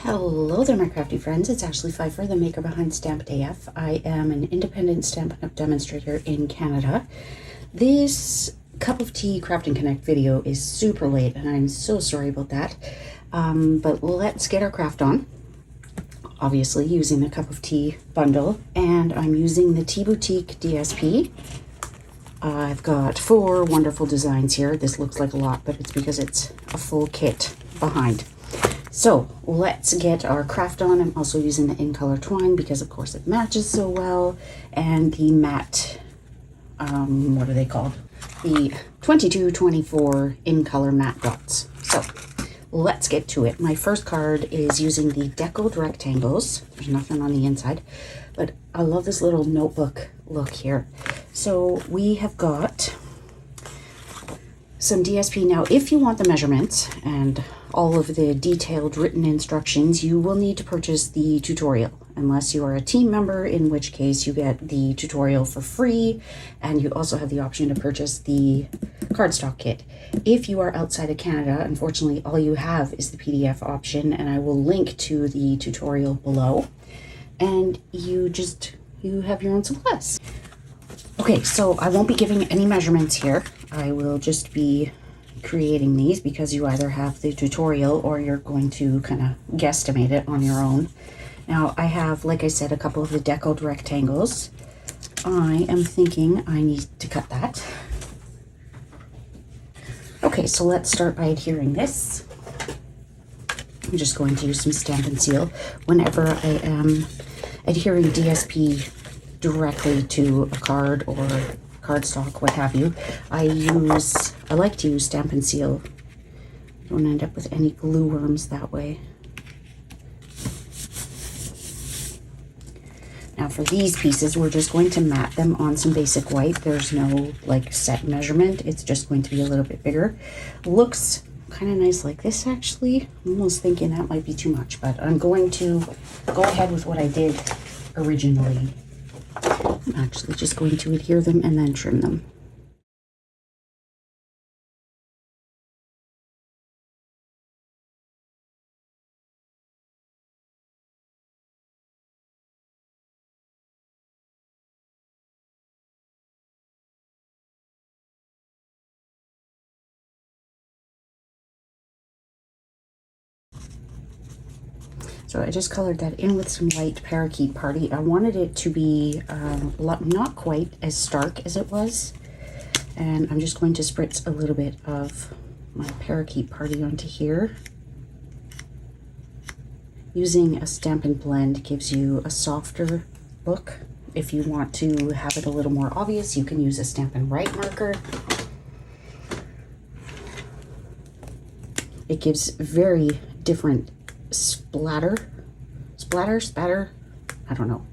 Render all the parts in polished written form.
Hello there, my crafty friends. It's Ashley Pfeiffer, the maker behind Stamped AF. I am an independent Stampin' Up! Demonstrator in Canada. This Cup of Tea Craft and Connect video is super late, and I'm so sorry about that. But let's get our craft on. Obviously, using the Cup of Tea bundle, and I'm using the Tea Boutique DSP. I've got 4 wonderful designs here. This looks like a lot, but it's because it's a full kit behind. So let's get our craft on. I'm also using the In Color twine because of course it matches so well. And the matte, what are they called? The 2224 In Color matte dots. So let's get to it. My first card is using the Deckled Rectangles. There's nothing on the inside, but I love this little notebook look here. So we have got some DSP. Now, if you want the measurements and all of the detailed written instructions, you will need to purchase the tutorial, unless you are a team member, in which case you get the tutorial for free, and you also have the option to purchase the cardstock kit. If you are outside of Canada, unfortunately, all you have is the PDF option, and I will link to the tutorial below, and you have your own success. Okay, so I won't be giving any measurements here. I will just be creating these because you either have the tutorial or you're going to kind of guesstimate it on your own. Now I have, like I said, a couple of the Deckled Rectangles. I am thinking I need to cut that. Okay, so let's start by adhering this. I'm just going to use some Stampin' Seal. Whenever I am adhering DSP directly to a card or cardstock, what have you, I like to use Stampin' Seal. Don't end up with any glue worms that way. Now for these pieces, we're just going to mat them on some basic white. There's no like set measurement. It's just going to be a little bit bigger. Looks kind of nice like this actually. I'm almost thinking that might be too much, but I'm going to go ahead with what I did originally. I'm actually just going to adhere them and then trim them. So I just colored that in with some light Parakeet Party. I wanted it to be not quite as stark as it was. And I'm just going to spritz a little bit of my Parakeet Party onto here. Using a Stampin' Blend gives you a softer look. If you want to have it a little more obvious, you can use a Stampin' Write marker. It gives very different spatter, I don't know.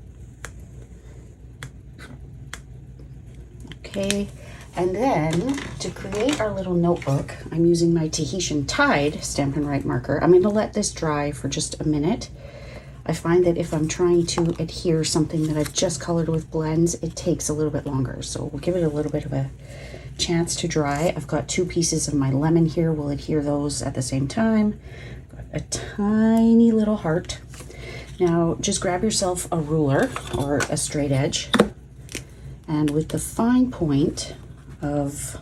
Okay, and then to create our little notebook, I'm using my Tahitian Tide Stampin' Write marker. I'm going to let this dry for just a minute. I find that if I'm trying to adhere something that I've just colored with blends, it takes a little bit longer. So we'll give it a little bit of a chance to dry. I've got 2 pieces of my lemon here. We'll adhere those at the same time. Got a tiny little heart. Now just grab yourself a ruler or a straight edge, and with the fine point of,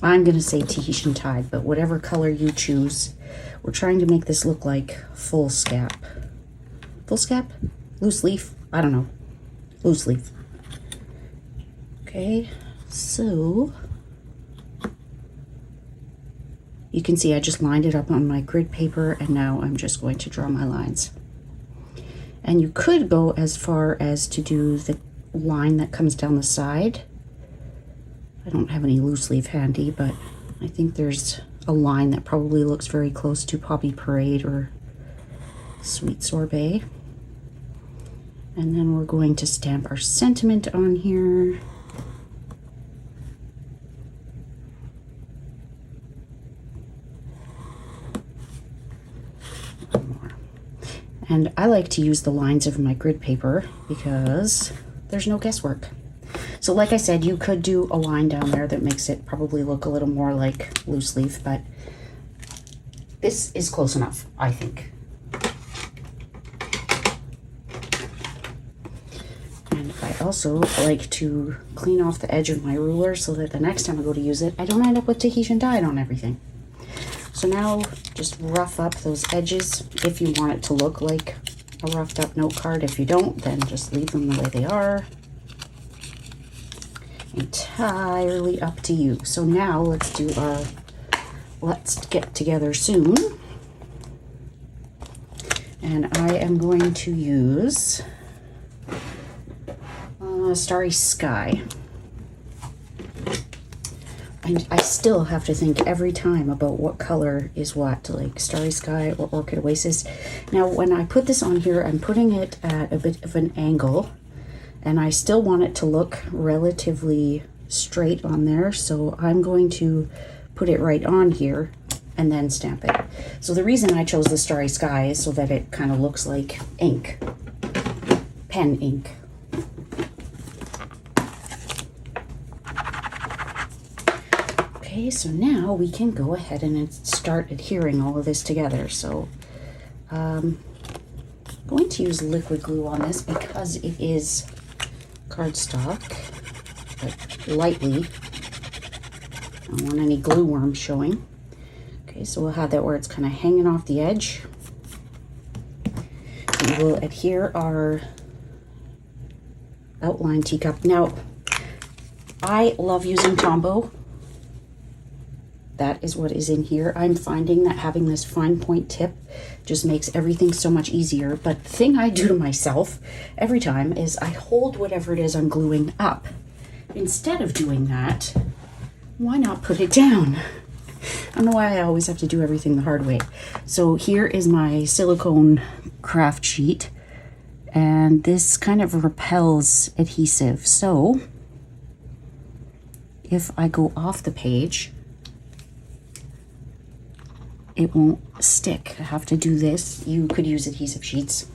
I'm going to say Tahitian Tide, but whatever color you choose, we're trying to make this look like foolscap. Foolscap? Loose leaf? I don't know. Loose leaf. Okay, so you can see I just lined it up on my grid paper, and now I'm just going to draw my lines. And you could go as far as to do the line that comes down the side. I don't have any loose leaf handy, but I think there's a line that probably looks very close to Poppy Parade or Sweet Sorbet. And then we're going to stamp our sentiment on here. And I like to use the lines of my grid paper because there's no guesswork. So like I said, you could do a line down there that makes it probably look a little more like loose leaf, but this is close enough, I think. also like to clean off the edge of my ruler so that the next time I go to use it, I don't end up with Tahitian dyed on everything. So now just rough up those edges if you want it to look like a roughed up note card. If you don't, then just leave them the way they are. Entirely up to you. So now let's do our let's get together soon. And I am going to use Starry Sky. And I still have to think every time about what color is what, like Starry Sky or Orchid Oasis. Now, when I put this on here, I'm putting it at a bit of an angle, and I still want it to look relatively straight on there. So I'm going to put it right on here and then stamp it. So the reason I chose the Starry Sky is so that it kind of looks like ink, pen ink. Okay, so now we can go ahead and start adhering all of this together. So I'm going to use liquid glue on this because it is cardstock, but lightly. I don't want any glue worms showing. Okay, so we'll have that where it's kind of hanging off the edge. We will adhere our outline teacup. Now, I love using Tombow. That is what is in here. I'm finding that having this fine point tip just makes everything so much easier. But the thing I do to myself every time is I hold whatever it is I'm gluing up. Instead of doing that, why not put it down? I don't know why I always have to do everything the hard way. So here is my silicone craft sheet, and this kind of repels adhesive. So if I go off the page, it won't stick. I have to do this. You could use adhesive sheets.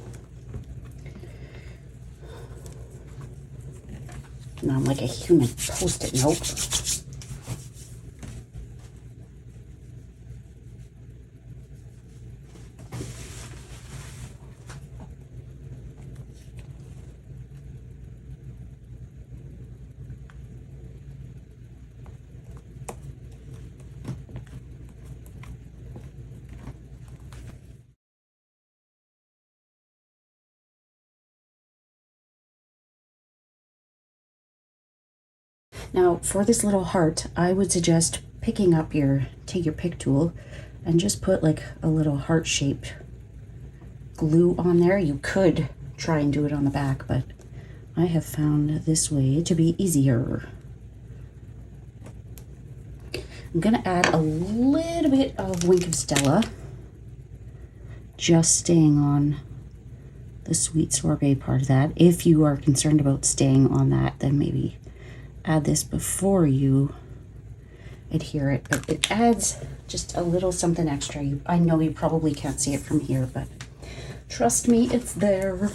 Now I'm like a human post-it note. Now for this little heart, I would suggest picking up take your pick tool and just put like a little heart-shaped glue on there. You could try and do it on the back, but I have found this way to be easier. I'm gonna add a little bit of Wink of Stella, just staying on the sweet sorbet part of that. If you are concerned about staying on that, then maybe add this before you adhere it, but it adds just a little something extra. I know you probably can't see it from here, but trust me, it's there.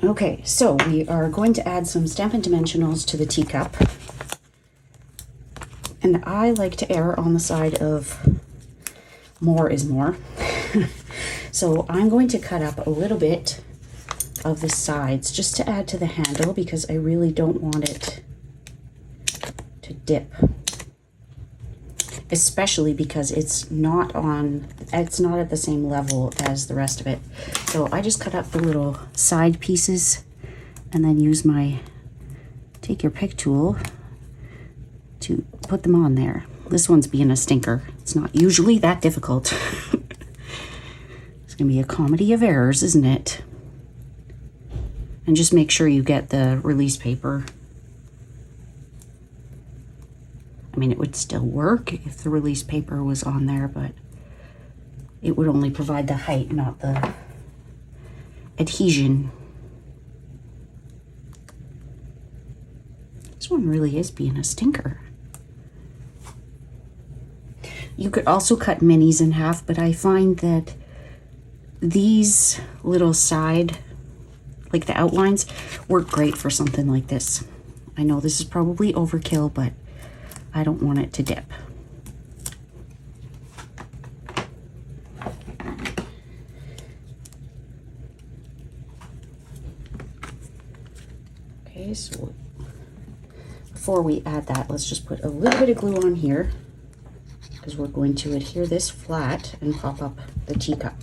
Okay, so we are going to add some Stampin' Dimensionals to the teacup, and I like to err on the side of more is more. So I'm going to cut up a little bit of the sides just to add to the handle, because I really don't want it to dip, especially because it's not at the same level as the rest of it. So I just cut up the little side pieces and then use my take your pick tool to put them on there. This one's being a stinker. It's not usually that difficult. It's gonna be a comedy of errors, isn't it? And just make sure you get the release paper. I mean, it would still work if the release paper was on there, but it would only provide the height, not the adhesion. This one really is being a stinker. You could also cut minis in half, but I find that these little side, like the outlines, work great for something like this. I know this is probably overkill, but I don't want it to dip. Okay, so before we add that, let's just put a little bit of glue on here because we're going to adhere this flat and pop up the teacup.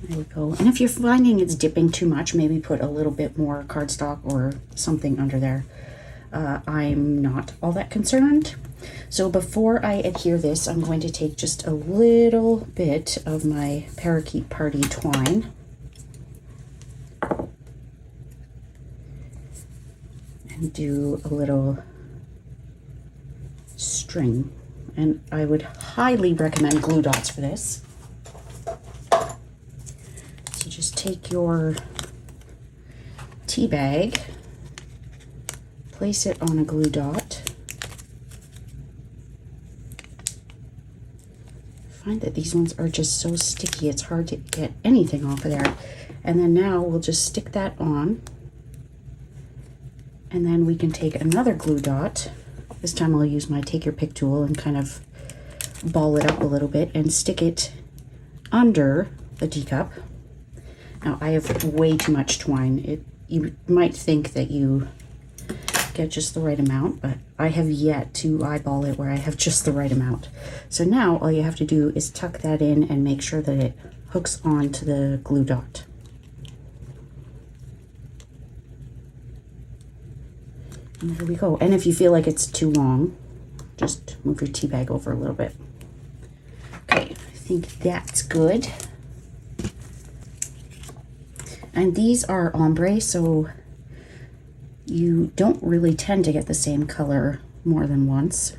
There we go. And if you're finding it's dipping too much, maybe put a little bit more cardstock or something under there. I'm not all that concerned. So before I adhere this, I'm going to take just a little bit of my Parakeet Party twine and do a little string. And I would highly recommend glue dots for this. So just take your tea bag, place it on a glue dot. I find that these ones are just so sticky, it's hard to get anything off of there. And then now we'll just stick that on. And then we can take another glue dot. This time I'll use my take your pick tool and kind of ball it up a little bit and stick it under the teacup. Now I have way too much twine. You might think that you get just the right amount, but I have yet to eyeball it where I have just the right amount. So now all you have to do is tuck that in and make sure that it hooks onto the glue dot. And there we go. And if you feel like it's too long, just move your tea bag over a little bit. Okay, I think that's good. And these are ombre, so you don't really tend to get the same color more than once.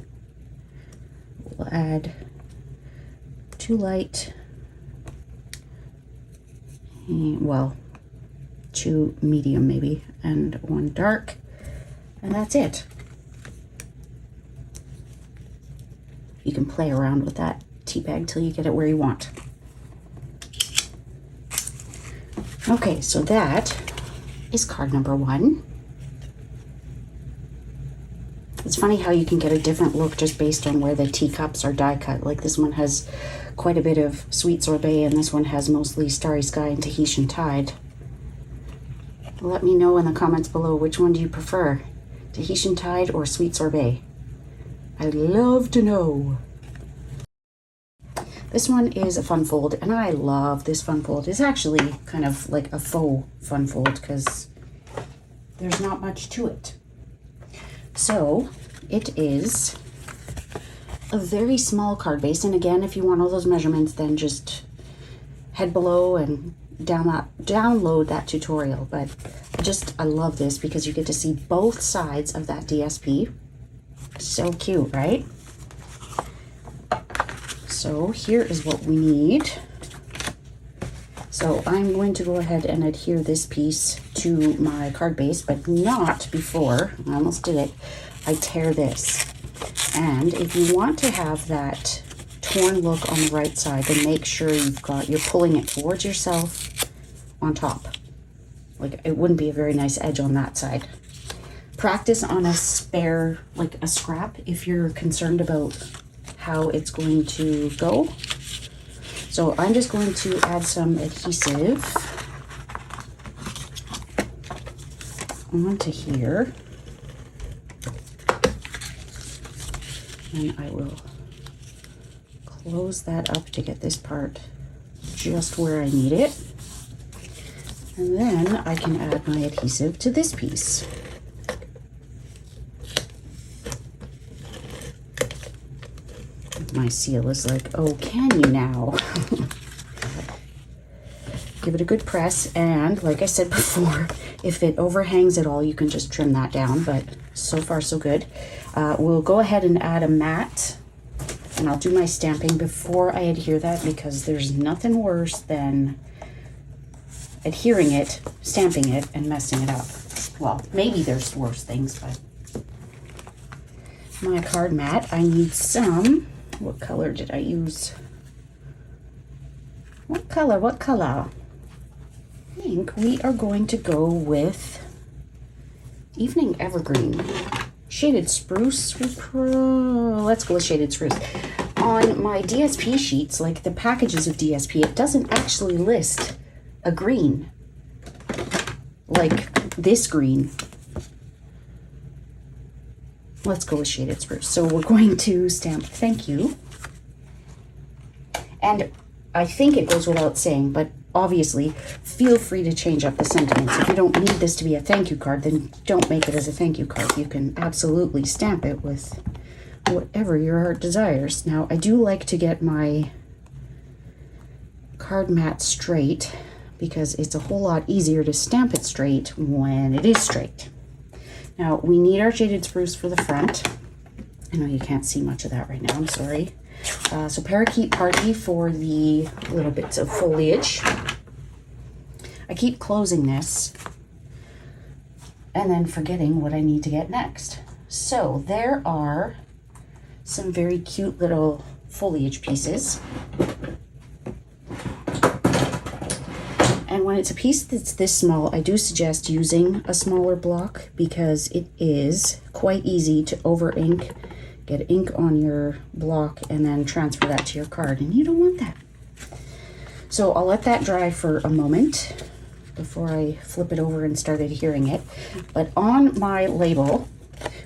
We'll add 2 light, well, 2 medium maybe, and 1 dark, and that's it. You can play around with that tea bag till you get it where you want. Okay, so that is card number 1. It's funny how you can get a different look just based on where the teacups are die cut. Like this one has quite a bit of Sweet Sorbet and this one has mostly Starry Sky and Tahitian Tide. Let me know in the comments below, which one do you prefer? Tahitian Tide or Sweet Sorbet? I'd love to know. This one is a fun fold, and I love this fun fold. It's actually kind of like a faux fun fold because there's not much to it. So it is a very small card base, and again, if you want all those measurements, then just head below and download that tutorial. But I love this because you get to see both sides of that DSP. So cute, right? So here is what we need. So I'm going to go ahead and adhere this piece to my card base, but not before, I almost did it, I tear this. And if you want to have that torn look on the right side, then make sure you're pulling it towards yourself on top. Like it wouldn't be a very nice edge on that side. Practice on a spare, like a scrap, if you're concerned about how it's going to go. So I'm just going to add some adhesive onto here. And I will close that up to get this part just where I need it. And then I can add my adhesive to this piece. My seal is like, oh, can you now? Give it a good press, and like I said before, if it overhangs at all, you can just trim that down, but so far so good. We'll go ahead and add a mat, and I'll do my stamping before I adhere that because there's nothing worse than adhering it, stamping it, and messing it up. Well, maybe there's worse things, but my card mat, I need some. What color did I use? What color? I think we are going to go with Evening Evergreen. Shaded Spruce. Let's go with Shaded Spruce. on my DSP sheets, like the packages of DSP, it doesn't actually list a green, like this green. Let's go with Shaded Spruce. So we're going to stamp thank you. And I think it goes without saying, but obviously feel free to change up the sentiments. If you don't need this to be a thank you card, then don't make it as a thank you card. You can absolutely stamp it with whatever your heart desires. Now, I do like to get my card mat straight because it's a whole lot easier to stamp it straight when it is straight. Now, we need our Shaded Spruce for the front. I know you can't see much of that right now, I'm sorry. So Parakeet Party for the little bits of foliage. I keep closing this and then forgetting what I need to get next. So there are some very cute little foliage pieces. And when it's a piece that's this small, I do suggest using a smaller block because it is quite easy to over ink, get ink on your block, and then transfer that to your card, and you don't want that. So I'll let that dry for a moment before I flip it over and start adhering it. But on my label,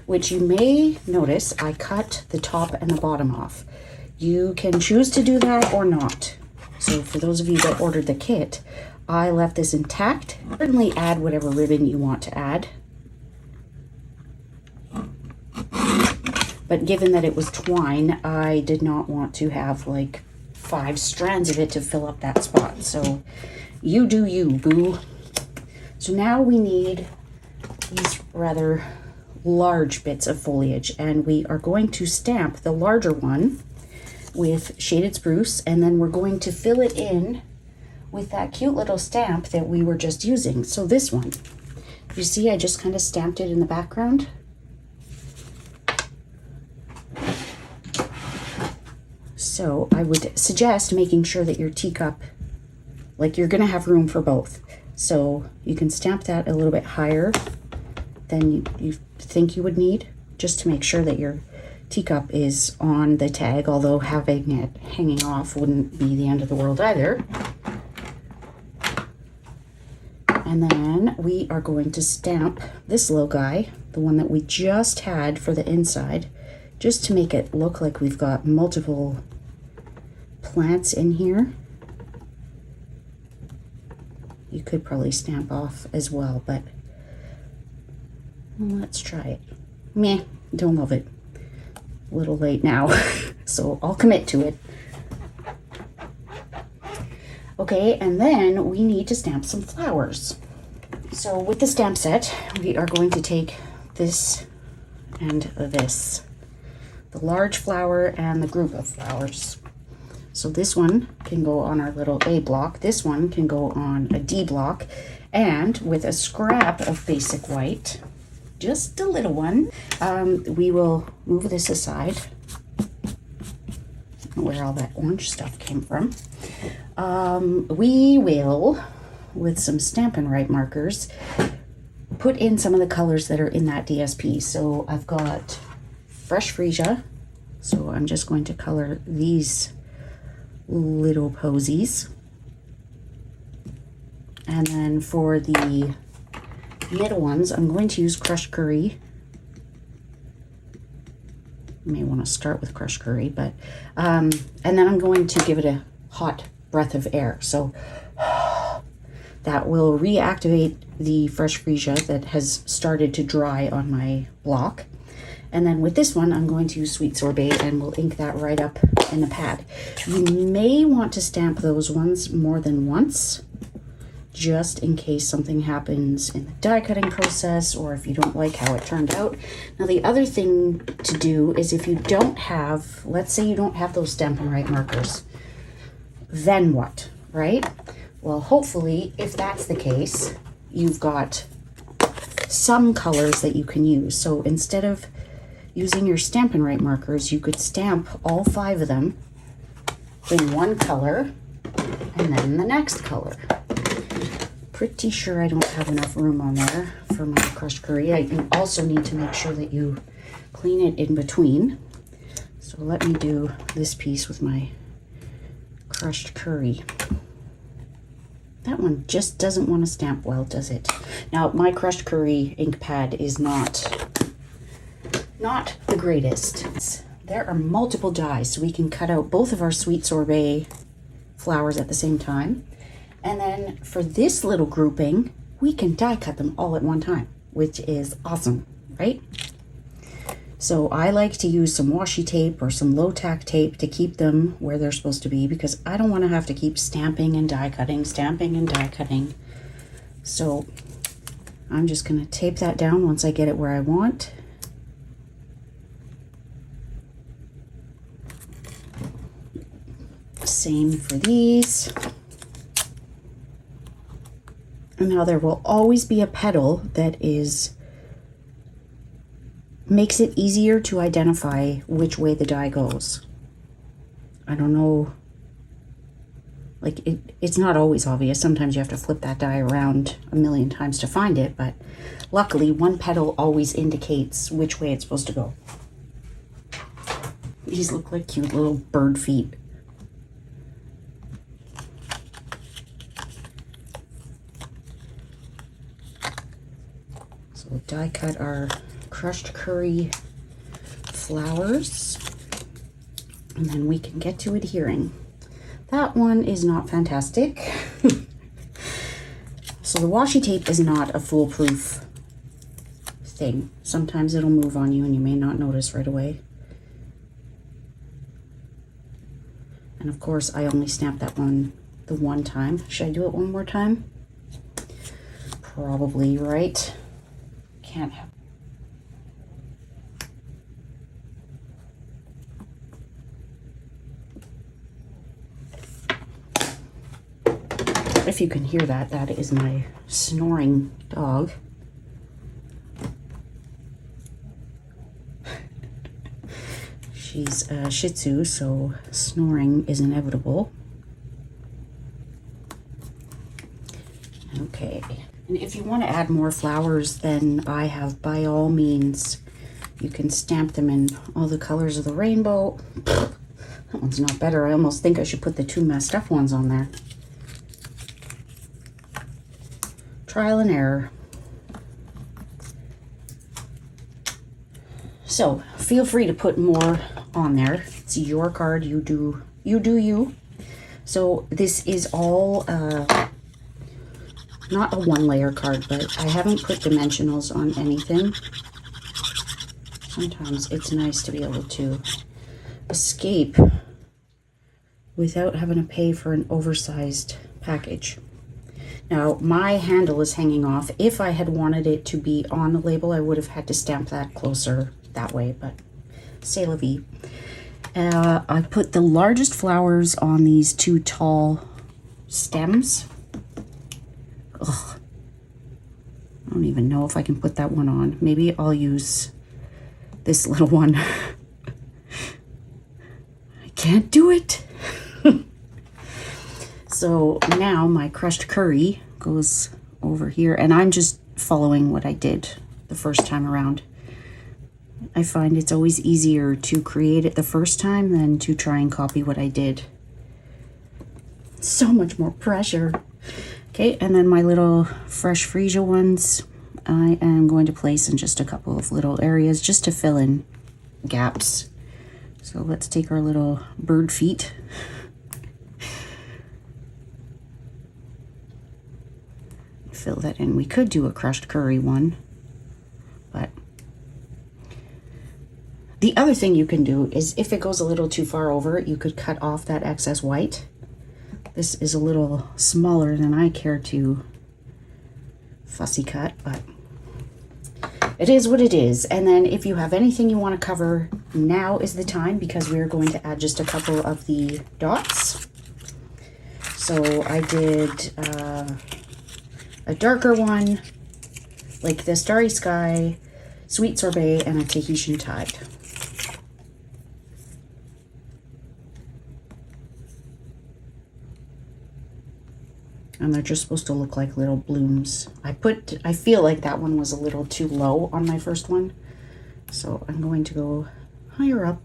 which you may notice, I cut the top and the bottom off. You can choose to do that or not. So for those of you that ordered the kit, I left this intact. Certainly add whatever ribbon you want to add. But given that it was twine, I did not want to have like 5 strands of it to fill up that spot. So you do you, boo. So now we need these rather large bits of foliage, and we are going to stamp the larger one with Shaded Spruce, and then we're going to fill it in with that cute little stamp that we were just using. So this one, you see I just kind of stamped it in the background. So I would suggest making sure that your teacup, like you're gonna have room for both. So you can stamp that a little bit higher than you think you would need, just to make sure that your teacup is on the tag, although having it hanging off wouldn't be the end of the world either. And then we are going to stamp this little guy, the one that we just had for the inside, just to make it look like we've got multiple plants in here. You could probably stamp off as well, but let's try it. Meh, don't love it. A little late now, so I'll commit to it. Okay, and then we need to stamp some flowers. So with the stamp set, we are going to take this and this, the large flower and the group of flowers. So this one can go on our little A block, this one can go on a D block, and with a scrap of basic white, just a little one, we will move this aside. I don't know where all that orange stuff came from. We will, with some Stampin' Write markers, put in some of the colors that are in that DSP. So I've got Fresh Freesia, so I'm just going to color these little posies. And then for the middle ones, I'm going to use Crushed Curry. You may want to start with Crushed Curry, but and then I'm going to give it a hot breath of air. So that will reactivate the Fresh Freesia that has started to dry on my block. And then with this one, I'm going to use Sweet Sorbet, and we'll ink that right up in the pad. You may want to stamp those ones more than once, just in case something happens in the die cutting process, or if you don't like how it turned out. Now the other thing to do is, if you don't have, let's say you don't have those Stampin' Write markers, then what, right? Well, hopefully, if that's the case, you've got some colors that you can use. So instead of using your Stampin' Write markers, you could stamp all 5 of them in one color and then the next color. Pretty sure I don't have enough room on there for my Crushed Curry. You also need to make sure that you clean it in between. So So let me do this piece with my crushed curry. That one just doesn't want to stamp well, does it? Now, my crushed curry ink pad is not the greatest. There are multiple dies, so we can cut out both of our sweet sorbet flowers at the same time. And then for this little grouping, we can die cut them all at one time, which is awesome, right? So I like to use some washi tape or some low tack tape to keep them where they're supposed to be, because I don't want to have to keep stamping and die cutting, stamping and die cutting. So I'm just going to tape that down once I get it where I want. Same for these. And now there will always be a petal that makes it easier to identify which way the die goes. I don't know, like it's not always obvious. Sometimes you have to flip that die around a million times to find it, but luckily one petal always indicates which way it's supposed to go. These look like cute little bird feet. So we'll die cut our crushed curry flowers, and then we can get to adhering. That one is not fantastic. So the washi tape is not a foolproof thing. Sometimes it'll move on you and you may not notice right away. And of course I only stamped that one the one time. Should I do it one more time? Probably, right? Can't have. If you can hear that, that is my snoring dog. She's a Shih Tzu, so snoring is inevitable. Okay, and if you want to add more flowers than I have, by all means, you can stamp them in all the colors of the rainbow. That one's not better. I almost think I should put the two messed up ones on there. Trial and error. So feel free to put more on there. It's your card. You do you. So this is all not a one layer card, but I haven't put dimensionals on anything. Sometimes it's nice to be able to escape without having to pay for an oversized package. Now, my handle is hanging off. If I had wanted it to be on the label, I would have had to stamp that closer that way, but c'est la vie. I put the largest flowers on these two tall stems. Ugh. I don't even know if I can put that one on. Maybe I'll use this little one. I can't do it. So now my crushed curry goes over here, and I'm just following what I did the first time around. I find it's always easier to create it the first time than to try and copy what I did. So much more pressure. Okay, and then my little fresh freesia ones, I am going to place in just a couple of little areas just to fill in gaps. So let's take our little bird feet. Fill that in. We could do a crushed curry one, but the other thing you can do is if it goes a little too far over, you could cut off that excess white. This is a little smaller than I care to fussy cut, but it is what it is. And then if you have anything you want to cover, now is the time, because we're going to add just a couple of the dots. So I did a darker one, like the Starry Sky, Sweet Sorbet, and a Tahitian Tide. And they're just supposed to look like little blooms. I feel like that one was a little too low on my first one, so I'm going to go higher up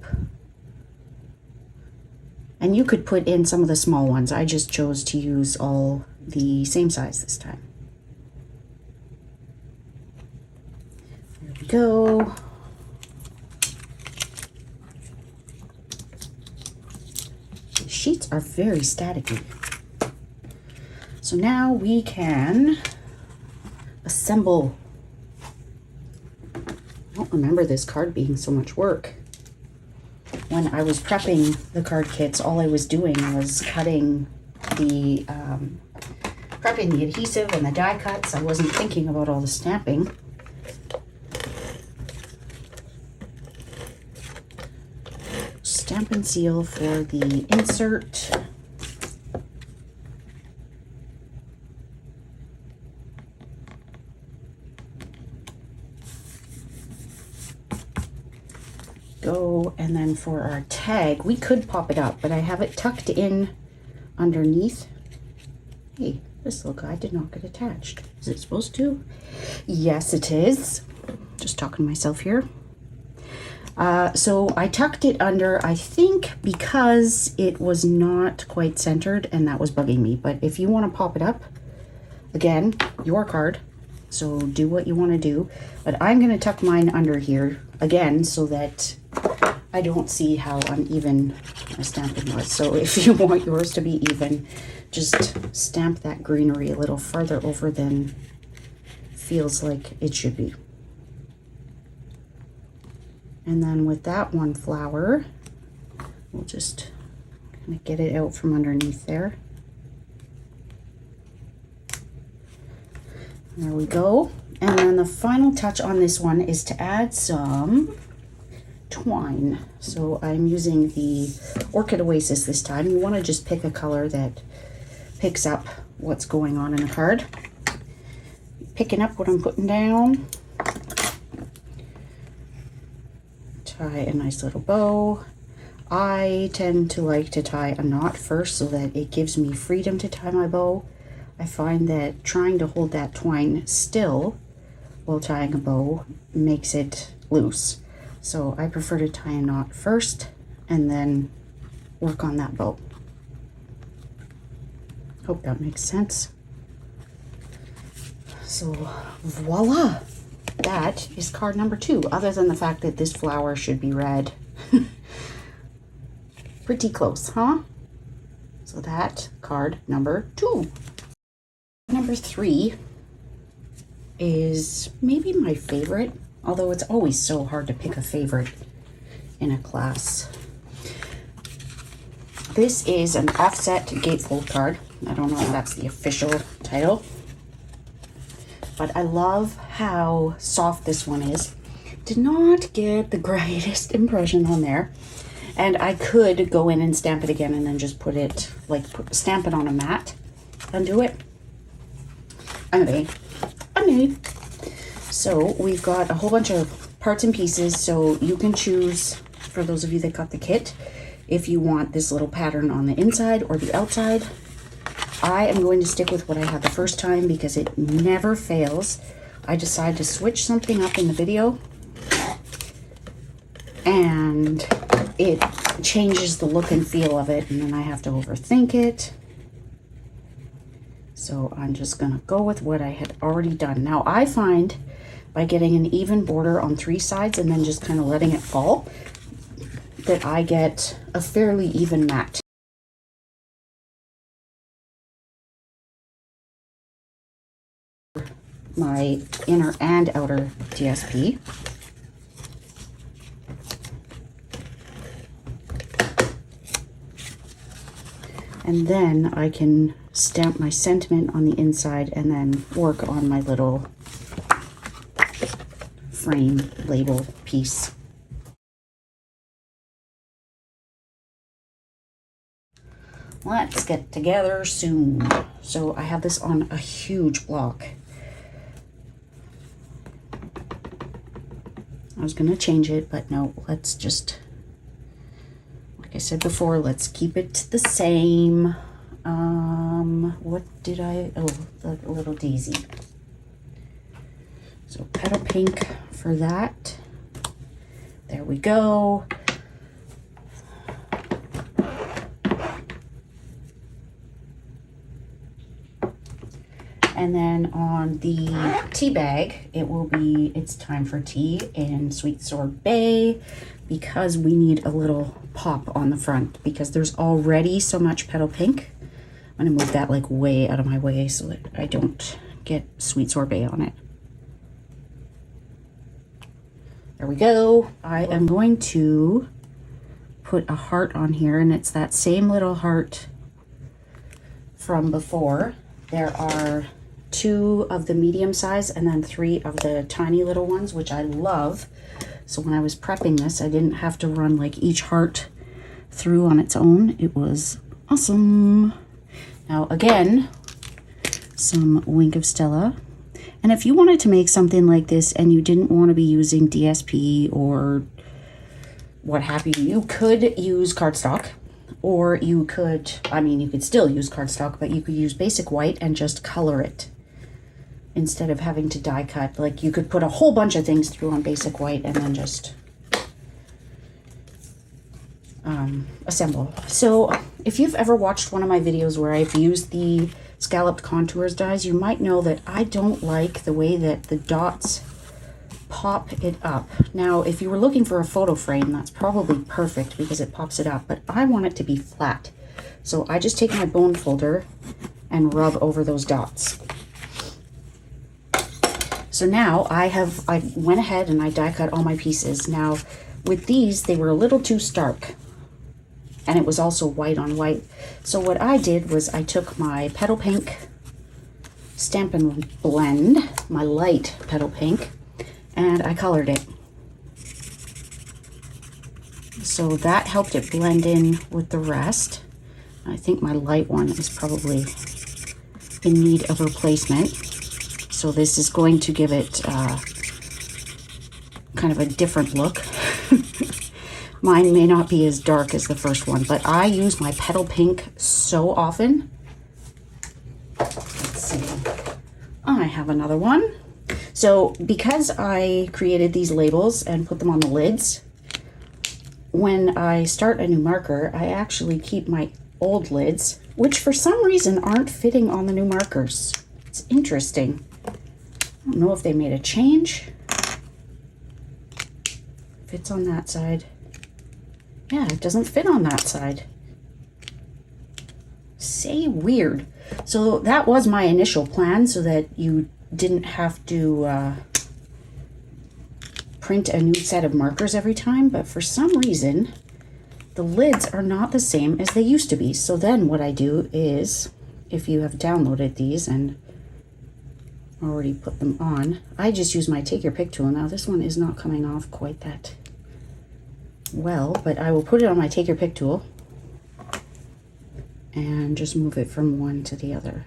And you could put in some of the small ones. I just chose to use all the same size this time. There we go. The sheets are very staticky. So now we can assemble. I don't remember this card being so much work. When I was prepping the card kits, all I was doing was cutting the, prepping the adhesive and the die cuts. I wasn't thinking about all the stamping. Stamp and seal for the insert. Go, and then for our tag, we could pop it up, but I have it tucked in underneath. Hey, this little guy did not get attached. Is it supposed to? Yes, it is. Just talking to myself here. So I tucked it under, I think because it was not quite centered and that was bugging me. But if you want to pop it up, again, your card. So do what you want to do. But I'm going to tuck mine under here again so that I don't see how uneven my stamping was. So if you want yours to be even, just stamp that greenery a little farther over than feels like it should be. And then with that one flower, we'll just kind of get it out from underneath there. There we go. And then the final touch on this one is to add some twine. So I'm using the Orchid Oasis this time. You want to just pick a color that picks up what's going on in the card. Picking up what I'm putting down. Tie a nice little bow. I tend to like to tie a knot first so that it gives me freedom to tie my bow. I find that trying to hold that twine still while tying a bow makes it loose. So I prefer to tie a knot first and then work on that bow. Hope that makes sense. So voila! That is card number 2, other than the fact that this flower should be red. Pretty close, huh? So that card number 2. Number 3 is maybe my favorite, although it's always so hard to pick a favorite in a class. This is an offset gatefold card. I don't know if that's the official title, but I love how soft this one is. Did not get the greatest impression on there. And I could go in and stamp it again and then just put it, like stamp it on a mat and do it. I may. So we've got a whole bunch of parts and pieces. So you can choose, for those of you that got the kit, if you want this little pattern on the inside or the outside. I am going to stick with what I had the first time because it never fails. I decided to switch something up in the video and it changes the look and feel of it, and then I have to overthink it. So I'm just gonna go with what I had already done. Now I find by getting an even border on 3 sides and then just kind of letting it fall, that I get a fairly even mat. My inner and outer DSP. And then I can stamp my sentiment on the inside and then work on my little frame label piece. Let's get together soon. So I have this on a huge block. I was gonna change it, but no, let's just, like I said before, let's keep it the same. What did I, oh, the little daisy. So petal pink for that. There we go. And then on the tea bag, it's time for tea in Sweet Sorbet, because we need a little pop on the front because there's already so much petal pink. I'm gonna move that like way out of my way so that I don't get Sweet Sorbet on it. There we go. I am going to put a heart on here, and it's that same little heart from before. There are 2 of the medium size and then 3 of the tiny little ones, which I love. So when I was prepping this, I didn't have to run like each heart through on its own. It was awesome. Now again, some Wink of Stella. And if you wanted to make something like this and you didn't want to be using DSP or what have you, you could use cardstock, or you could, you could still use cardstock, but you could use basic white and just color it instead of having to die cut. Like you could put a whole bunch of things through on basic white and then just assemble. So if you've ever watched one of my videos where I've used the scalloped contours dies, you might know that I don't like the way that the dots pop it up. Now, if you were looking for a photo frame, that's probably perfect because it pops it up, but I want it to be flat. So I just take my bone folder and rub over those dots. So now I went ahead and I die cut all my pieces. Now with these, they were a little too stark, and it was also white on white. So what I did was I took my Petal Pink Stampin' Blend, my light Petal Pink, and I colored it. So that helped it blend in with the rest. I think my light one is probably in need of replacement. So this is going to give it kind of a different look. Mine may not be as dark as the first one, but I use my Petal Pink so often. Let's see. I have another one. So because I created these labels and put them on the lids, when I start a new marker, I actually keep my old lids, which for some reason aren't fitting on the new markers. It's interesting. I don't know if they made a change. Fits on that side. Yeah, it doesn't fit on that side. Say weird. So that was my initial plan, so that you didn't have to print a new set of markers every time, but for some reason the lids are not the same as they used to be. So then what I do is, if you have downloaded these and already put them on, I just use my Take Your Pick tool. Now this one is not coming off quite that well, but I will put it on my Take Your Pick tool and just move it from one to the other.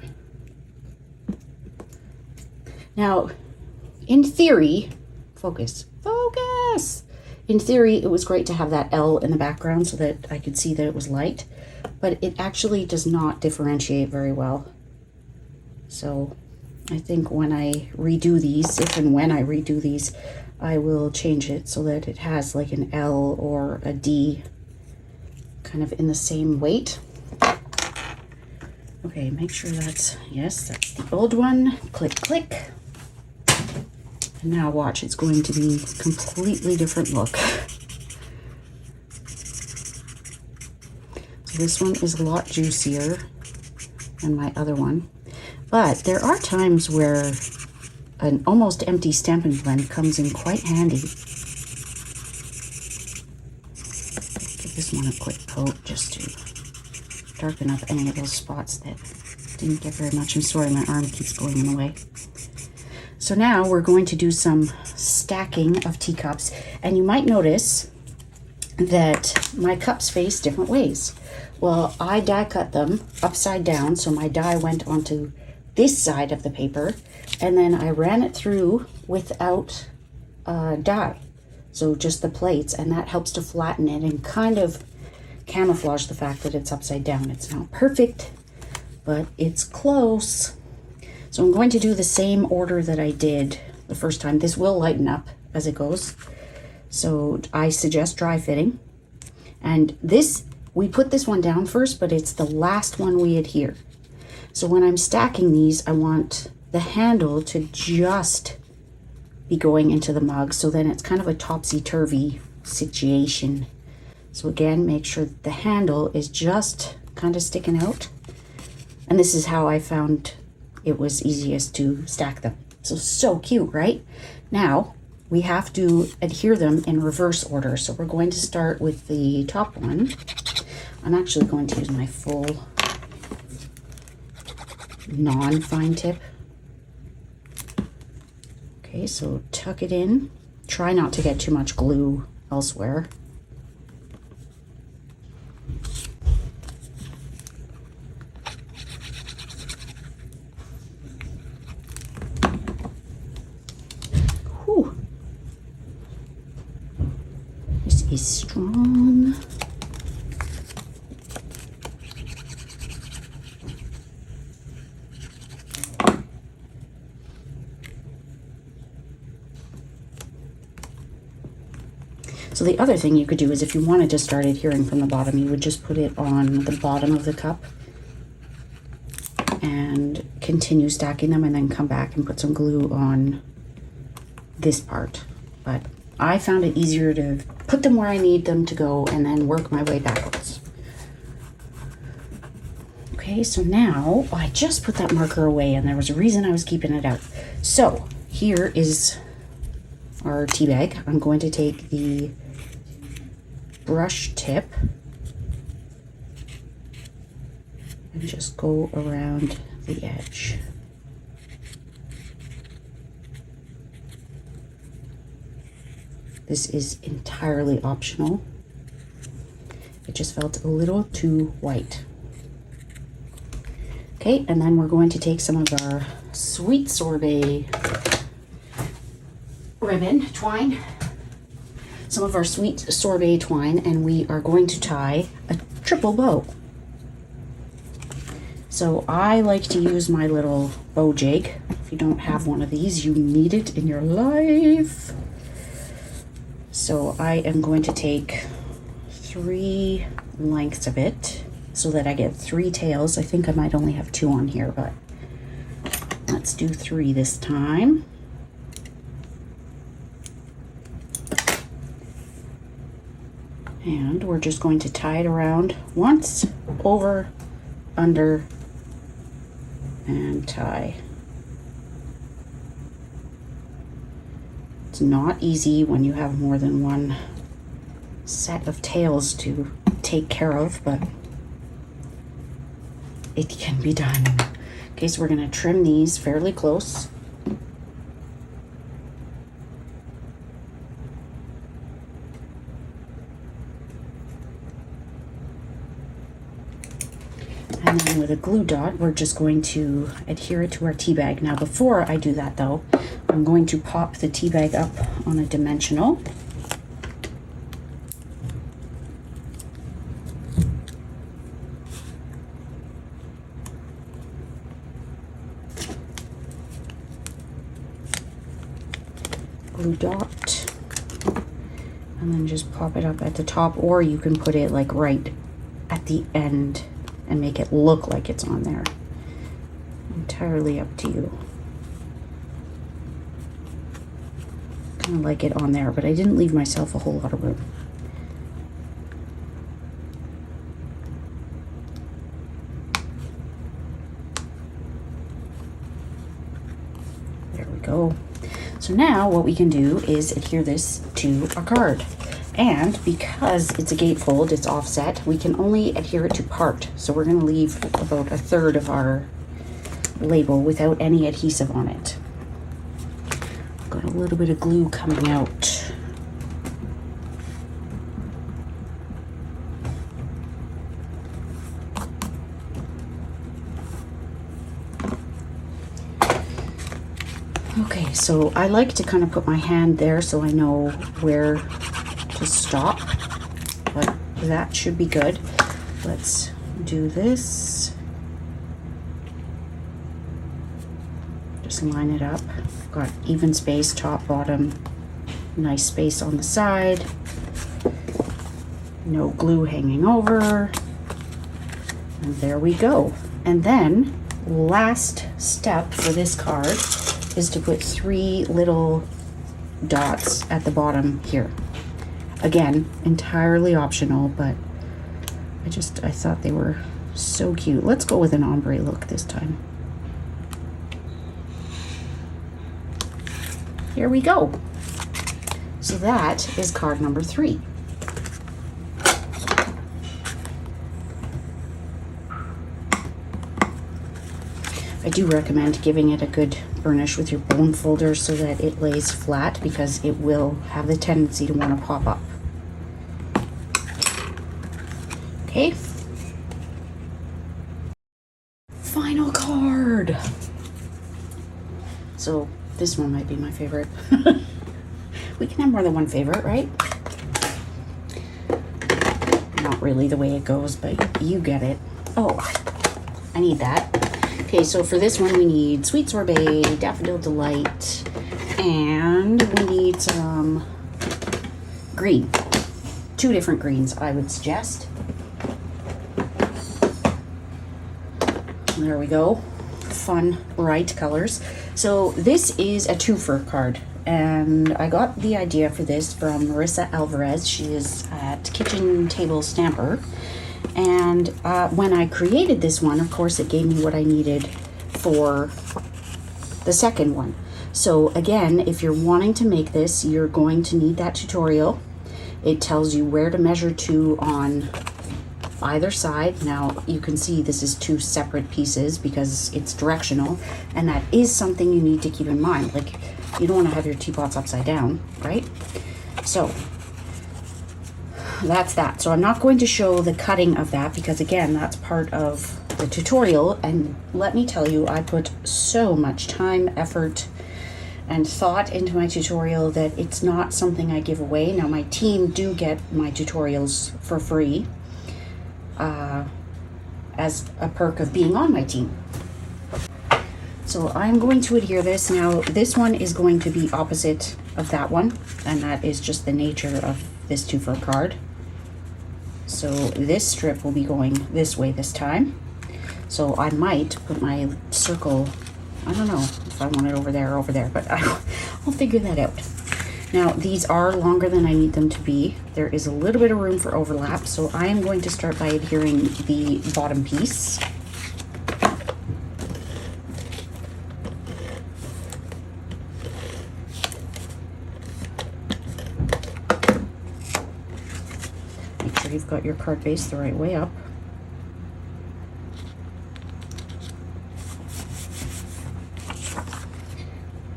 Now, in theory, focus. In theory, it was great to have that L in the background so that I could see that it was light, but it actually does not differentiate very well. So I think when I redo these, if and when I redo these, I will change it so that it has like an L or a D kind of in the same weight. Okay, make sure that's, yes, that's the old one. Click, click. And now watch, it's going to be a completely different look. So this one is a lot juicier than my other one. But there are times where an almost empty Stampin' Blend comes in quite handy. Give this one a quick coat just to darken up any of those spots that didn't get very much. I'm sorry, my arm keeps going in the way. So now we're going to do some stacking of teacups, and you might notice that my cups face different ways. Well, I die cut them upside down, so my die went onto this side of the paper, and then I ran it through without die, so just the plates, and that helps to flatten it and kind of camouflage the fact that it's upside down. It's not perfect, but it's close. So I'm going to do the same order that I did the first time. This will lighten up as it goes, so I suggest dry fitting. And this, we put this one down first, but it's the last one we adhere. So when I'm stacking these, I want the handle to just be going into the mug, so then it's kind of a topsy-turvy situation. So again, make sure that the handle is just kind of sticking out. And this is how I found it was easiest to stack them. So cute, right? Now, we have to adhere them in reverse order. So we're going to start with the top one. I'm actually going to use my full non-fine tip. Okay, so tuck it in. Try not to get too much glue elsewhere. Whew. This is strong. So the other thing you could do is if you wanted to start adhering from the bottom, you would just put it on the bottom of the cup and continue stacking them, and then come back and put some glue on this part. But I found it easier to put them where I need them to go and then work my way backwards. Okay, so now I just put that marker away, and there was a reason I was keeping it out. So here is our tea bag. I'm going to take the brush tip and just go around the edge. This is entirely optional. It just felt a little too white. Okay, and then we're going to take some of our sweet sorbet ribbon, twine, some of our sweet sorbet twine, and we are going to tie a triple bow. So I like to use my little bow jig. If you don't have one of these, you need it in your life. So I am going to take 3 lengths of it so that I get 3 tails. I think I might only have 2 on here, but let's do 3 this time. And we're just going to tie it around once, over, under, and tie. It's not easy when you have more than one set of tails to take care of, but it can be done. Okay, so we're going to trim these fairly close. And then with a glue dot, we're just going to adhere it to our tea bag. Now, before I do that though, I'm going to pop the tea bag up on a dimensional. Glue dot. And then just pop it up at the top, or you can put it like right at the end and make it look like it's on there. Entirely up to you. Kind of like it on there, but I didn't leave myself a whole lot of room. There we go. So now what we can do is adhere this to our card. And because it's a gatefold, it's offset, we can only adhere it to part. So we're going to leave about 1/3 of our label without any adhesive on it. Got a little bit of glue coming out. Okay, so I like to kind of put my hand there so I know where to stop, but that should be good. Let's do this. Just line it up. Got even space, top, bottom, nice space on the side. No glue hanging over. And there we go. And then last step for this card is to put 3 little dots at the bottom here. Again, entirely optional, but I thought they were so cute. Let's go with an ombre look this time. Here we go. So that is card number 3. I do recommend giving it a good burnish with your bone folder so that it lays flat, because it will have the tendency to want to pop up. Okay. Final card. So this one might be my favorite. We can have more than one favorite, right? Not really the way it goes, but you get it. Oh, I need that. Okay, so for this one we need Sweet Sorbet, Daffodil Delight, and we need some green. 2 different greens, I would suggest. There we go. Fun, bright colors. So this is a twofer card, and I got the idea for this from Marissa Alvarez. She is at Kitchen Table Stamper. And when I created this one, of course, it gave me what I needed for the second one. So again, if you're wanting to make this, you're going to need that tutorial. It tells you where to measure to on either side. Now you can see this is 2 separate pieces because it's directional, and that is something you need to keep in mind. Like, you don't want to have your teapots upside down, right? So that's that. So I'm not going to show the cutting of that because, again, that's part of the tutorial. And let me tell you, I put so much time, effort, and thought into my tutorial that it's not something I give away. Now, my team do get my tutorials for free as a perk of being on my team. So I'm going to adhere this. Now, this one is going to be opposite of that one, and that is just the nature of this twofer card. So this strip will be going this way this time. So I might put my circle, I don't know if I want it over there or over there, but I'll figure that out. Now, these are longer than I need them to be. There is a little bit of room for overlap, so I am going to start by adhering the bottom piece. Make sure you've got your card base the right way up.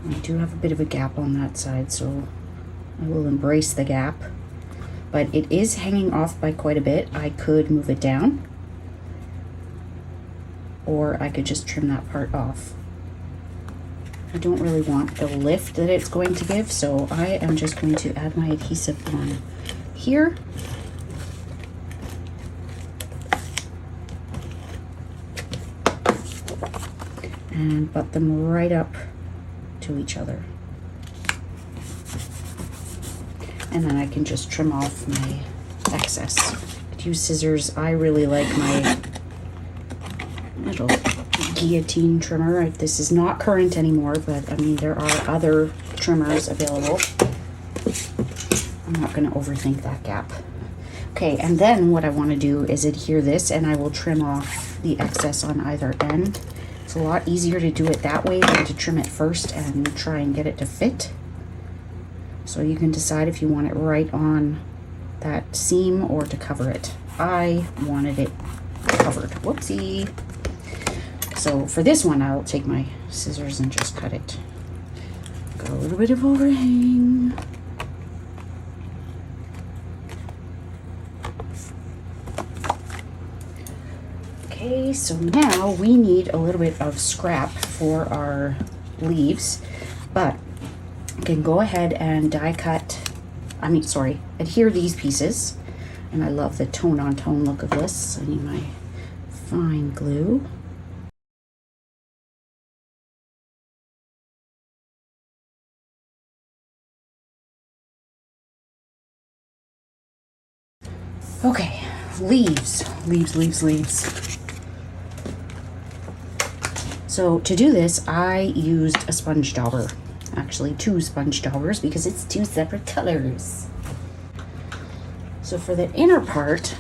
I do have a bit of a gap on that side, so I will embrace the gap, but it is hanging off by quite a bit. I could move it down, or I could just trim that part off. I don't really want the lift that it's going to give, so I am just going to add my adhesive on here. And butt them right up to each other. And then I can just trim off my excess. I use scissors. I really like my little guillotine trimmer. This is not current anymore, but I mean, there are other trimmers available. I'm not going to overthink that gap. Okay, and then what I want to do is adhere this, and I will trim off the excess on either end. It's a lot easier to do it that way than to trim it first and try and get it to fit. So you can decide if you want it right on that seam or to cover it. I wanted it covered. Whoopsie. So for this one, I'll take my scissors and just cut it. Got a little bit of overhang. Okay, so now we need a little bit of scrap for our leaves, but you can go ahead and adhere these pieces. And I love the tone-on-tone look of this. I need my fine glue. Okay, leaves. So to do this, I used a sponge dauber. Actually, 2 sponge daubers because it's 2 separate colors. So for the inner part,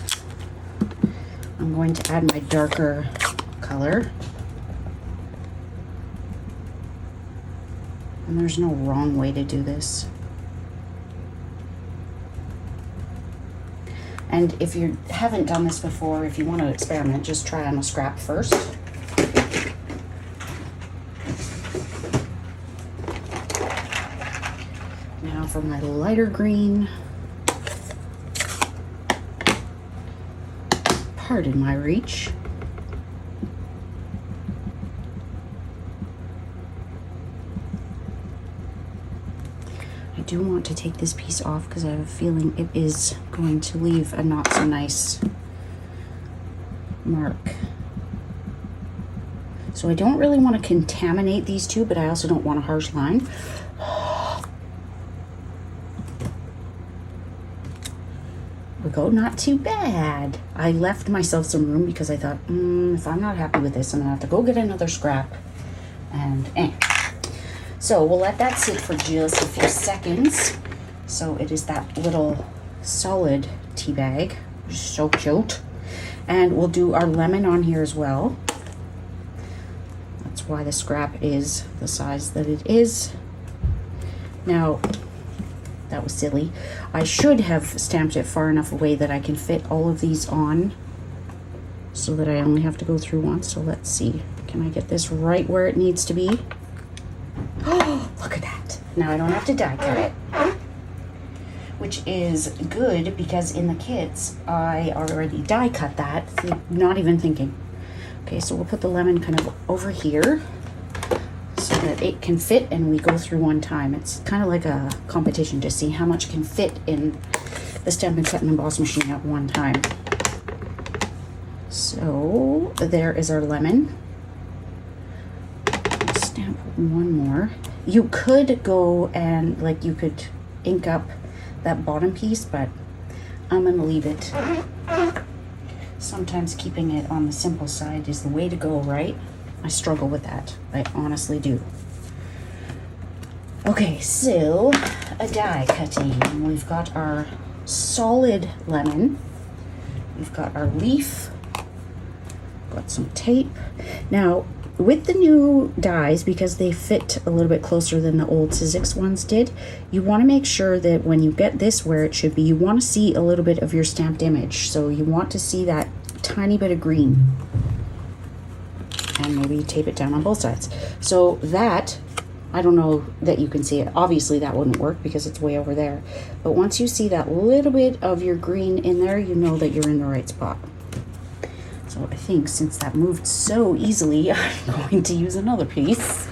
I'm going to add my darker color. And there's no wrong way to do this. And if you haven't done this before, if you want to experiment, just try on a scrap first. Now for my lighter green. Pardon my reach. I do want to take this piece off because I have a feeling it is going to leave a not so nice mark. So I don't really want to contaminate these two, but I also don't want a harsh line. We go, not too bad. I left myself some room because I thought, if I'm not happy with this, I'm gonna have to go get another scrap. And so we'll let that sit for just a few seconds. So it is that little solid tea bag, so cute. And we'll do our lemon on here as well. That's why the scrap is the size that it is. Now, that was silly. I should have stamped it far enough away that I can fit all of these on so that I only have to go through once. So let's see. Can I get this right where it needs to be? Oh, look at that. Now I don't have to die cut it. Which is good because in the kits, I already die cut that, not even thinking. Okay, so we'll put the lemon kind of over here so that it can fit and we go through one time. It's kind of like a competition to see how much can fit in the Stampin' Cut and Emboss machine at one time. So there is our lemon. Stamp one more. You could go and you could ink up that bottom piece, but I'm gonna leave it. Sometimes keeping it on the simple side is the way to go, right? I struggle with that. I honestly do. Okay, so a die cutting. We've got our solid lemon. We've got our leaf. Got some tape. Now, with the new dies, because they fit a little bit closer than the old Sizzix ones did, you want to make sure that when you get this where it should be, you want to see a little bit of your stamped image. So you want to see that tiny bit of green. And maybe tape it down on both sides. So that, I don't know that you can see it. Obviously that wouldn't work because it's way over there. But once you see that little bit of your green in there, you know that you're in the right spot. So I think since that moved so easily, I'm going to use another piece.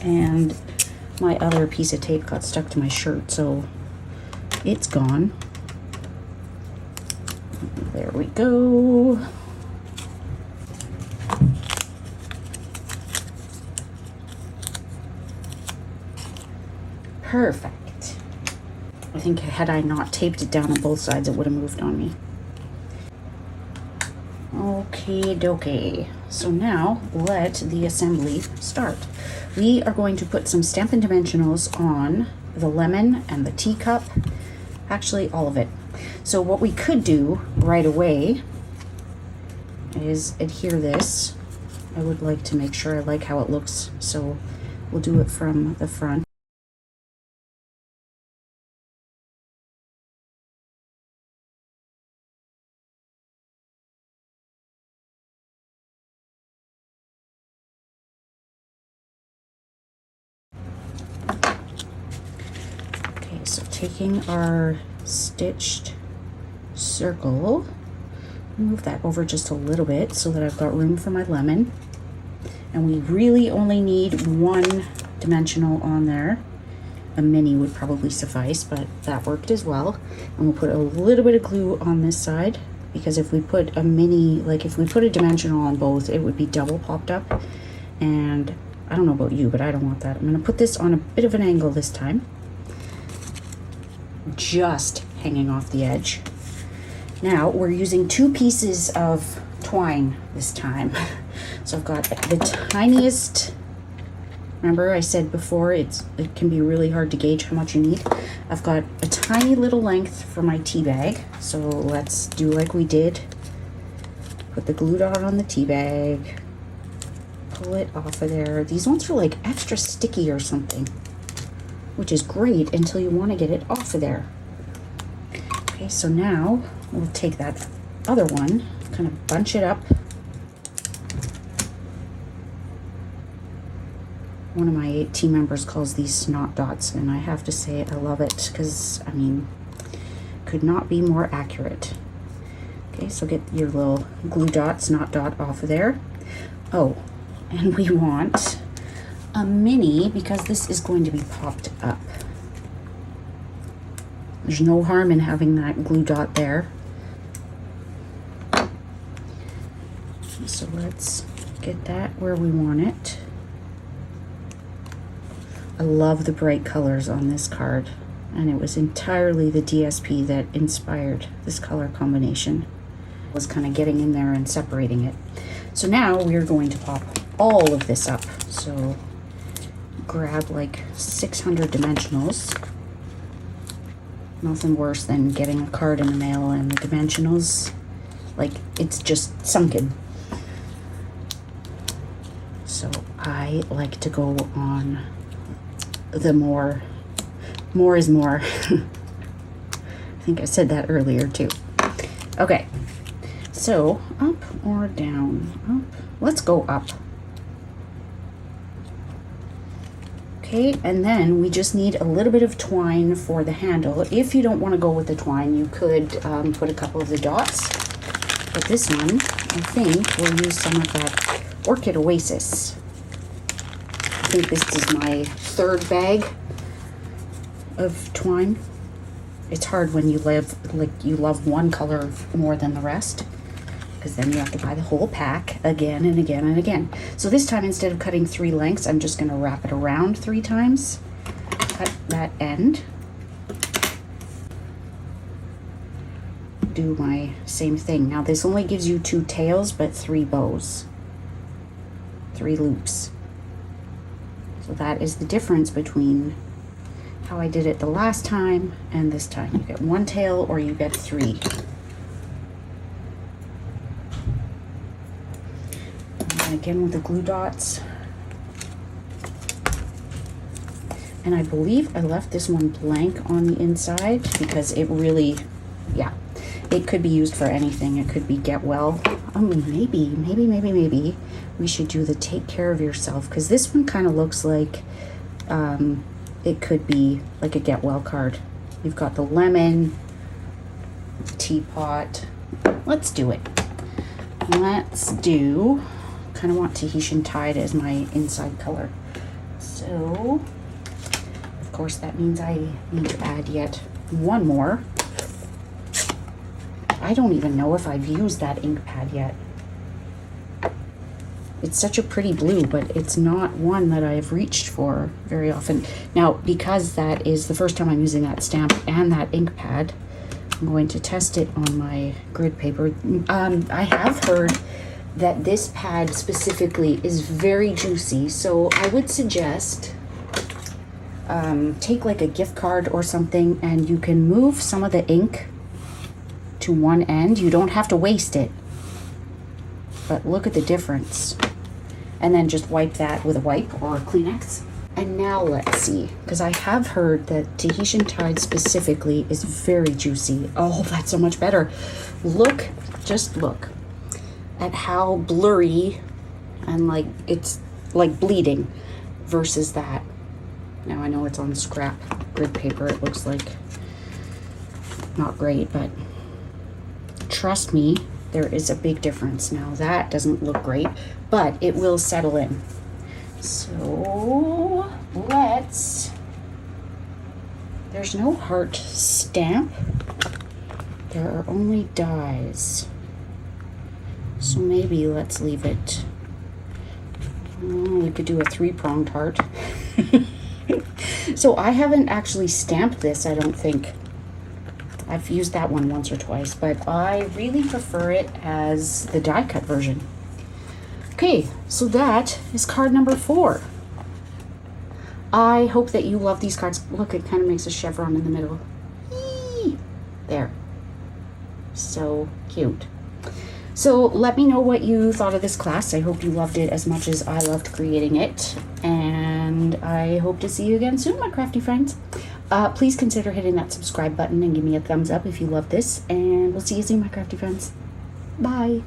And my other piece of tape got stuck to my shirt, so it's gone. There we go. Perfect. I think had I not taped it down on both sides, it would have moved on me. Okie dokie. So now let the assembly start. We are going to put some Stampin' Dimensionals on the lemon and the teacup. Actually, all of it. So what we could do right away is adhere this. I would like to make sure I like how it looks, so we'll do it from the front. So taking our stitched circle, move that over just a little bit so that I've got room for my lemon. And we really only need one dimensional on there. A mini would probably suffice, but that worked as well. And we'll put a little bit of glue on this side because if we put a mini, like if we put a dimensional on both, it would be double popped up. And I don't know about you, but I don't want that. I'm gonna put this on a bit of an angle this time. Just hanging off the edge. Now we're using 2 pieces of twine this time. So I've got the tiniest, remember I said before, it can be really hard to gauge how much you need. I've got a tiny little length for my tea bag. So let's do like we did. Put the glue dot on the tea bag. Pull it off of there. These ones are like extra sticky or something, which is great until you want to get it off of there. Okay, so now we'll take that other one, kind of bunch it up. One of my team members calls these snot dots, and I have to say I love it because, I mean, could not be more accurate. Okay, so get your little glue dot, snot dot off of there. Oh, and we want a mini because this is going to be popped up. There's no harm in having that glue dot there. So let's get that where we want it. I love the bright colors on this card, and it was entirely the DSP that inspired this color combination. Was kind of getting in there and separating it. So now we're going to pop all of this up. So grab like 600 dimensionals. Nothing worse than getting a card in the mail and the dimensionals, like, it's just sunken. So I like to go on the more is more. I think I said that earlier too. Okay, so up or down? Up. Let's go up. Okay, and then we just need a little bit of twine for the handle. If you don't want to go with the twine, you could put a couple of the dots. But this one, I think we'll use some of that Orchid Oasis. I think this is my third bag of twine. It's hard when you love one color more than the rest, because then you have to buy the whole pack again and again and again. So this time, instead of cutting 3 lengths, I'm just going to wrap it around 3 times. Cut that end. Do my same thing. Now this only gives you 2 tails, but 3 bows. 3 loops. So that is the difference between how I did it the last time and this time. You get 1 tail or you get 3. Again with the glue dots, and I believe I left this one blank on the inside because it really, yeah, it could be used for anything. It could be get well. Maybe we should do the take care of yourself, because this one kind of looks like it could be like a get well card. You've got the lemon, teapot. Let's do it. Let's do, kind of want Tahitian Tide as my inside color. So, of course, that means I need to add yet 1 more. I don't even know if I've used that ink pad yet. It's such a pretty blue, but it's not one that I've reached for very often. Now, because that is the first time I'm using that stamp and that ink pad, I'm going to test it on my grid paper. I have heard that this pad specifically is very juicy, so I would suggest take like a gift card or something, and you can move some of the ink to one end. You don't have to waste it, but look at the difference. And then just wipe that with a wipe or a Kleenex. And now let's see, because I have heard that Tahitian Tide specifically is very juicy. Oh, that's so much better. Look, just look at how blurry and like it's like bleeding versus that. Now I know it's on scrap grid paper. It looks like not great, but trust me, there is a big difference. Now that doesn't look great, but it will settle in. So there's no heart stamp. There are only dies. So maybe let's leave it. We could do a 3-pronged heart. So I haven't actually stamped this, I don't think. I've used that one once or twice, but I really prefer it as the die cut version, Okay, so that is card number 4. I hope that you love these cards. Look, it kind of makes a chevron in the middle. Eee! There. So cute. So let me know what you thought of this class. I hope you loved it as much as I loved creating it. And I hope to see you again soon, my crafty friends. Please consider hitting that subscribe button and give me a thumbs up if you love this. And we'll see you soon, my crafty friends. Bye.